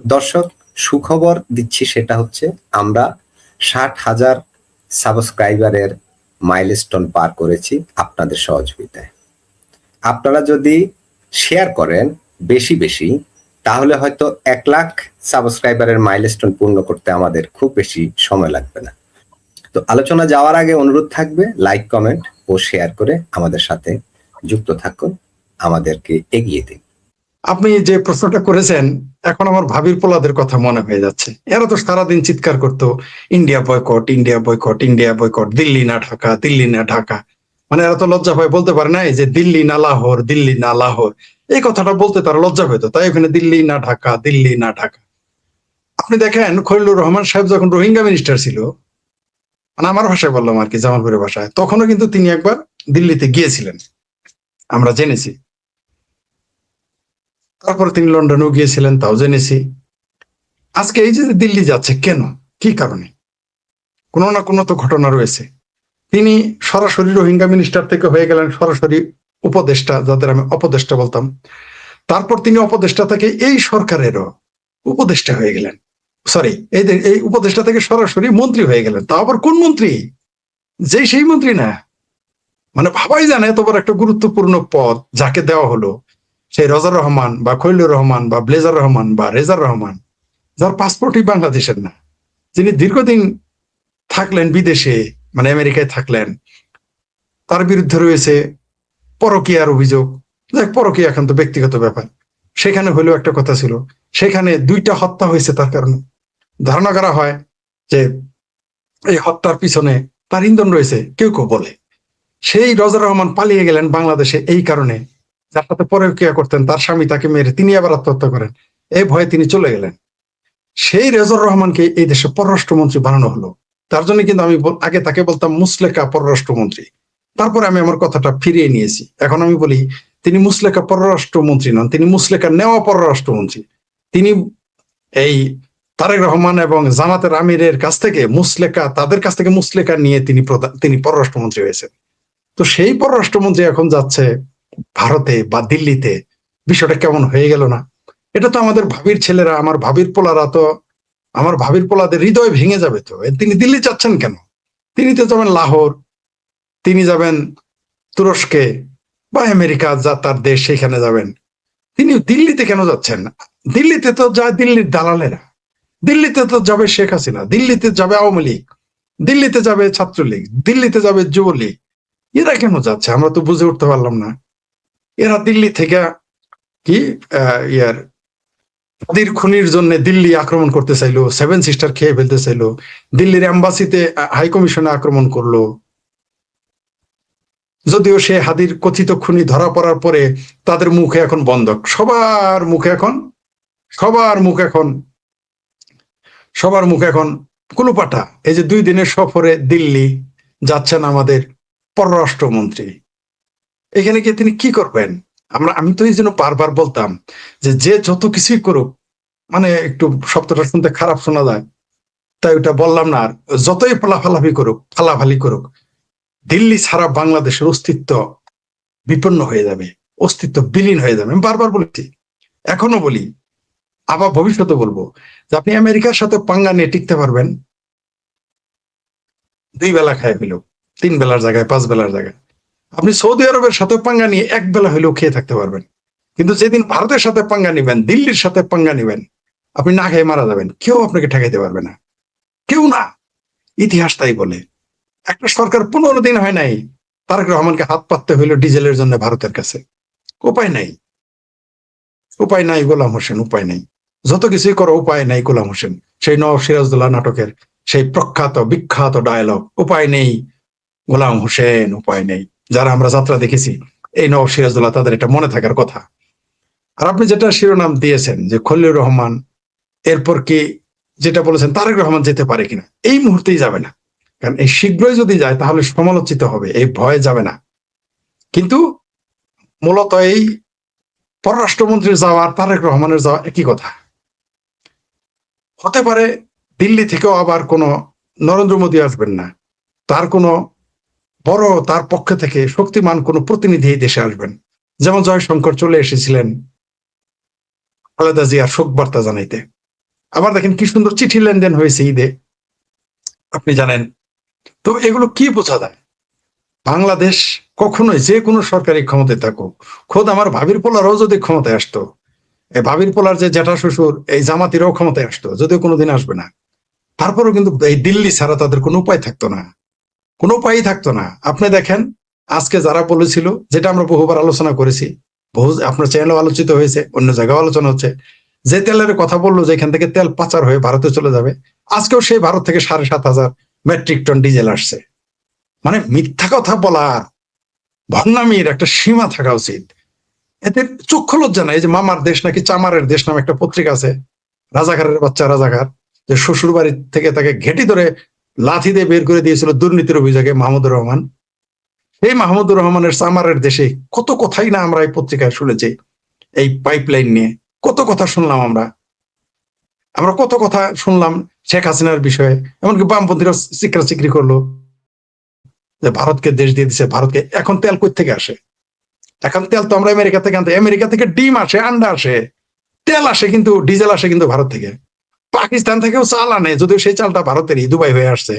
দর্শক, সুখবর দিচ্ছি, সেটা হচ্ছে আমরা 60,000 সাবস্ক্রাইবারের মাইলস্টোন পার করেছি আপনাদের সহযোগিতায়। আপনারা যদি শেয়ার করেন বেশি বেশি, তাহলে হয়তো 1 লাখ সাবস্ক্রাইবারের মাইলস্টোন পূর্ণ করতে আমাদের খুব বেশি সময় লাগবে না। তো আলোচনা যাওয়ার আগে অনুরোধ থাকবে, লাইক, কমেন্ট ও শেয়ার করে আমাদের সাথে যুক্ত থাকুন, আমাদেরকে এগিয়ে দিন। আপনি যে প্রশ্নটা করেছেন, এখন আমার ভাবির পোলাদের কথা মনে হয়ে যাচ্ছে। এরা তো সারাদিন চিৎকার করতো, India boycott, India boycott, India boycott, Delhi না ঢাকা, দিল্লি না ঢাকা। মানে এরা তো লজ্জা পায়, বলতে পারে না যে দিল্লি না লাহোর, দিল্লি না লাহোর। এই কথাটা বলতে তারা লজ্জা পেত, তাই ওখানে দিল্লি না ঢাকা, দিল্লি না ঢাকা। আপনি দেখেন খলিলুর রহমান সাহেব যখন রোহিঙ্গা মিনিস্টার ছিল, মানে আমার ভাষায় বললাম আর কি, জামালপুরের ভাষায়, তখনও কিন্তু তিনি একবার দিল্লিতে গিয়েছিলেন, আমরা জেনেছি। তারপরে তিনি লন্ডনেও গিয়েছিলেন, তাও জেনেছি। আজকে এই যে দিল্লি যাচ্ছে কেন, কি কারণে? কোনো না কোনো তো ঘটনা রয়েছে। তিনি সরাসরি রোহিঙ্গা মিনিস্টার থেকে হয়ে গেলেন সরাসরি উপদেষ্টা, যাদের আমি অপদেষ্টা বলতাম। তারপর তিনি অপদেষ্টা থেকে এই সরকারেরও উপদেষ্টা হয়ে গেলেন, সরি, এই উপদেষ্টা থেকে সরাসরি মন্ত্রী হয়ে গেলেন। তা আবার কোন মন্ত্রী? যেই সেই মন্ত্রী না। মানে ভাবাই জানে এত বড় একটা গুরুত্বপূর্ণ পদ যাকে দেওয়া হলো, সেই রজার রহমান বা খলিলুর রহমান বা ব্লেজার রহমান বা রেজার রহমান, যার পাসপোর্টই বাংলাদেশের না, যিনি দীর্ঘদিন থাকলেন বিদেশে, মানে আমেরিকায় থাকলেন। তার বিরুদ্ধে রয়েছে পরকীয়ার অভিযোগ। দেখ, পরকীয়া এখন তো ব্যক্তিগত ব্যাপার, সেখানে হলেও একটা কথা ছিল। সেখানে 2টা হত্যা হয়েছে তার কারণে। ধারণা করা হয় যে এই হত্যার পিছনে তার ইন্ধন রয়েছে, কেউ কেউ বলে। সেই রজার রহমান পালিয়ে গেলেন বাংলাদেশে এই কারণে, যার সাথে পরকীয়া করতেন তার স্বামী তাকে মেরে তিনি আবার আত্মহত্যা করেন, এই ভয়ে তিনি চলে গেলেন। সেই রেজর রহমানকে এই দেশে পররাষ্ট্রমন্ত্রী বানানো হলো। তার জন্য কিন্তু আমি আগে তাকে বলতাম মুসলেকা পররাষ্ট্রমন্ত্রী। তারপরে আমি আমার কথাটা ফিরিয়ে নিয়েছি, এখন আমি বলি তিনি মুসলেকা পররাষ্ট্রমন্ত্রী নন, তিনি মুসলেকা নেওয়া পররাষ্ট্রমন্ত্রী। তিনি এই তারেক রহমান এবং জামাতের আমিরের কাছ থেকে মুসলেকা, তাদের কাছ থেকে মুসলেকা নিয়ে তিনি পররাষ্ট্রমন্ত্রী হয়েছেন। তো সেই পররাষ্ট্রমন্ত্রী এখন যাচ্ছে ভারতে বা দিল্লিতে। বিষয়টা কেমন হয়ে গেল না? এটা তো আমাদের ভাবির ছেলেরা, আমার ভাবির পোলারা, তো আমার ভাবির পোলাদের হৃদয় ভেঙে যাবে। তো তিনি দিল্লি যাচ্ছেন কেন? তিনি তো যাবেন লাহোর, তিনি যাবেন তুরস্কে বা আমেরিকা, যা তার দেশ, সেখানে যাবেন। তিনি দিল্লিতে কেন যাচ্ছেন? দিল্লিতে তো যায় দিল্লির দালালেরা, দিল্লিতে তো যাবে শেখ হাসিনা, দিল্লিতে যাবে আওয়ামী লীগ, দিল্লিতে যাবে ছাত্রলীগ, দিল্লিতে যাবে যুবলীগ। এরা কেন যাচ্ছে আমরা তো বুঝে উঠতে পারলাম না। এরা দিল্লি থেকে কি ইয়ার হাদির খুনির জন্য দিল্লি আক্রমণ করতে চাইলো, 7 সিস্টার খেয়ে ফেলতে চাইলো, দিল্লির এম্বাসিতে হাই কমিশনে আক্রমণ করলো। যদিও সে হাদির কথিত খুনি ধরা পড়ার পরে তাদের মুখে এখন বন্ধ, সবার মুখে এখন কুলুপাটা। এই যে 2 দিনের সফরে দিল্লি যাচ্ছেন আমাদের পররাষ্ট্রমন্ত্রী, এখানে গিয়ে তিনি কি করবেন? আমি তো এই জন্য বারবার বলতাম যে যত কিছুই করুক, মানে একটু শব্দটা শুনতে খারাপ শোনা যায়, তাই ওটা বললাম না। আর যতই ফালাফালি করুক, দিল্লি ছাড়া বাংলাদেশের অস্তিত্ব বিপন্ন হয়ে যাবে, অস্তিত্ব বিলীন হয়ে যাবে। আমি বারবার বলেছি, এখনো বলি, আবার ভবিষ্যতে বলবো, যে আপনি আমেরিকার সাথে পাঙ্গা নিয়ে টিকতে পারবেন 2 বেলা খায় হইলেও, 3 বেলার জায়গায় 5 বেলার জায়গায়। আপনি সৌদি আরবের সাথে পাঙ্গা নিয়ে 1 বেলা হইলেও খেয়ে থাকতে পারবেন। কিন্তু যেদিন ভারতের সাথে পাঙ্গা নিবেন, দিল্লির সাথে পাঙ্গা নিবেন, আপনি না খেয়ে মারা যাবেন, কেউ আপনাকে ঠেকাইতে পারবে না, কেউ না। ইতিহাস তাই বলে। একটা সরকার 15 দিন হয় নাই, তারেক রহমানকে হাত পাততে হইলো ডিজেলের জন্য ভারতের কাছে। উপায় নাই গোলাম হোসেন, উপায় নাই। যত কিছুই করো উপায় নাই গোলাম হোসেন। সেই নওয়াব সিরাজউদ্দৌলা নাটকের সেই বিখ্যাত ডায়লগ, উপায় নেই গোলাম হোসেন, উপায় নেই। যারা আমরা যাত্রা দেখেছি এই নওয়াব সিরাজউদ্দৌলা, তাদের এটা মনে থাকার কথা। আর আপনি যেটা শিরোনাম দিয়েছেন যে খলিলুর রহমান, এরপর কি যেটা বলেছেন তারেক রহমান যেতে পারে কিনা, এই মুহূর্তেই যাবে না। কারণ এই শীঘ্রই যদি যায় তাহলে সমালোচিত হবে, এই ভয়ে যাবে না। কিন্তু মূলত এই পররাষ্ট্রমন্ত্রীর যাওয়া আর তারেক রহমানের যাওয়া একই কথা। হতে পারে দিল্লি থেকেও আবার কোনো নরেন্দ্র মোদী আসবেন না, তার কোনো বড়, তার পক্ষ থেকে শক্তিমান কোনো প্রতিনিধি এই দেশে আসবেন। যেমন জয়শঙ্কর চলে এসেছিলেন খালেদা জিয়ার শোক বার্তা জানাইতে, আবার দেখেন কি সুন্দর চিঠি লেনদেন হয়েছে ঈদে, আপনি জানেন। তো এগুলো কি বোঝা যায়? বাংলাদেশ কখনোই যে কোনো সরকারি ক্ষমতায় থাকুক, খোদ আমার ভাবির পোলারও যদি ক্ষমতায় আসতো, এই ভাবির পোলার যে জ্যাঠা শ্বশুর এই জামাতিরাও ক্ষমতায় আসতো, যদিও কোনোদিন আসবে না, তারপরেও কিন্তু এই দিল্লি ছাড়া তাদের কোনো উপায় থাকতো না, কোনো উপায়ই থাকতো না। আপনি দেখেন আজকে যারা বলেছিল, যেটা আমরা বহুবার আলোচনা করেছি, বহু আপনার চ্যানেলও আলোচিত হয়েছে, অন্য জায়গায় আলোচনা হচ্ছে, যে তেলের কথা বললো যে এখান থেকে তেল পাচার হয়ে ভারতে চলে যাবে, আজকেও সেই ভারত থেকে 7,500 মেট্রিক টন ডিজেল আসছে। মানে মিথ্যা কথা বলা, ভণ্ডামির একটা সীমা থাকা উচিত। এতে চক্ষু লজ্জা নাই। এই যে মামার দেশ নাকি চামারের দেশ নামে একটা পত্রিকা আছে, রাজাকারের বাচ্চা রাজাকার, যে শ্বশুর বাড়ি থেকে তাকে ঘেটি ধরে লাথি দিয়ে বের করে দিয়েছিল দুর্নীতির অভিযোগে মাহমুদুর রহমান। এই মাহমুদুর রহমানের চামারের দেশে কত কথাই না আমরা এই পত্রিকায় শুনেছি, এই পাইপলাইন নিয়ে কত কথা শুনলাম আমরা। আমরা কত কথা শুনলাম শেখ হাসিনার বিষয়ে, এমনকি বামপন্থীরা চিকরা চিকরি করলো যে ভারতকে দেশ দিয়ে দিছে, ভারতকে। এখন তেল কই থেকে আসে? এখন তেল তো আমরা আমেরিকা থেকে আনতে, আমেরিকা থেকে ডিম আসে, আন্ডা আসে, তেল আসে, কিন্তু ডিজেল আসে কিন্তু ভারত থেকে। পাকিস্তান থেকেও চাল আনে, যদিও সেই চালটা ভারতেরই, দুবাই হয়ে আসছে।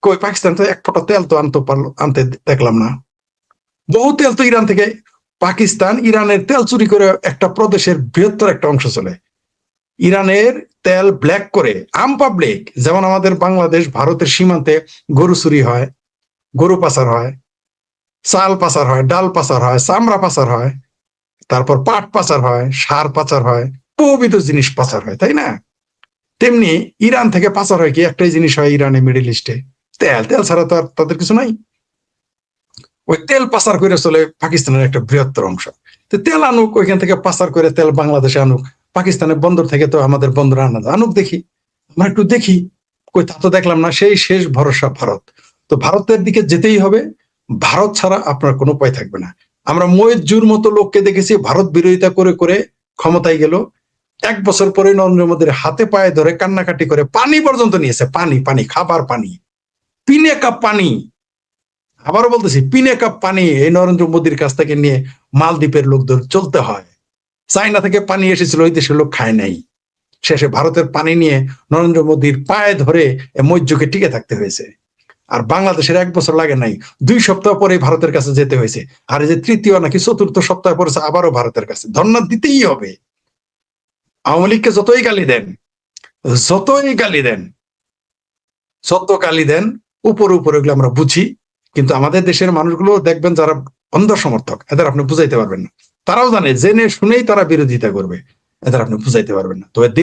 কই পাকিস্তান তো এক ফোঁটা তেল তো আনতে দেখলাম না। বহু তেল তো ইরান থেকে, পাকিস্তান ইরানের তেল চুরি করে একটা প্রদেশের বৃহত্তর একটা অংশ চলে। ইরানের তেল ব্ল্যাক করে আম পাবলিক, যেমন আমাদের বাংলাদেশ ভারতের সীমান্তে গরু চুরি হয়, গরু পাচার হয়, চাল পাচার হয়, ডাল পাচার হয়, চামড়া পাচার হয়, তারপর পাট পাচার হয়, সার পাচার হয়, বহুবিধ জিনিস পাচার হয়, তাই না? তেমনি ইরান থেকে পাচার হয় কি একটাই জিনিস হয়, ইরানে, মিডিল ইস্টে তেল। তেল ছাড়া তো আর তাদের কিছু নাই। ওই তেল পাচার করে চলে পাকিস্তানের একটা বৃহত্তর অংশ। তো তেল আনুক, ওইখান থেকে পাচার করে তেল বাংলাদেশে আনুক, পাকিস্তানের বন্দর থেকে তো আমাদের বন্দর আনা আনুক, দেখি, আমরা একটু দেখি। কই তা তো দেখলাম না। সেই শেষ ভরসা ভারত। তো ভারতের দিকে যেতেই হবে, ভারত ছাড়া আপনার কোনো উপায় থাকবে না। আমরা মইজুর মতো লোককে দেখেছি ভারত বিরোধিতা করে করে ক্ষমতায় গেল, 1 বছর পরে নরেন্দ্র মোদীর হাতে পায়ে ধরে কান্নাকাটি করে পানি পর্যন্ত নিয়েছে, পানি, পানি, খাবার পানি, পিনে কাপ পানি। আবারও বলতেছি, পিনে কাপ পানি এই নরেন্দ্র মোদীর কাছ থেকে নিয়ে মালদ্বীপের লোকদের চলতে হয়। চায়না থেকে পানি এসেছিল, ওই দেশের লোক খায় নাই। শেষে ভারতের পানি নিয়ে নরেন্দ্র মোদীর পায়ে ধরে মৈর্যকে টিকে থাকতে হয়েছে। আর বাংলাদেশের 1 বছর লাগে নাই, 2 সপ্তাহ পরে ভারতের কাছে যেতে হয়েছে। আর এই যে তৃতীয় নাকি চতুর্থ সপ্তাহ পরে আবারও ভারতের কাছে ধন্যবাদ দিতেই হবে। আওয়ামী লীগকে যতই গালি দেন, যতই গালি দেন, যত গালি দেন, উপরে উপরে ওগুলো আমরা বুঝি, কিন্তু আমাদের দেশের মানুষগুলো দেখবেন যারা অন্ধ সমর্থক, এদের আপনি বুঝাইতে পারবেন না। তারাও জানে, জেনে শুনেই তারা বিরোধিতা করবে, এদের আপনি বুঝাইতে পারবেন না। তো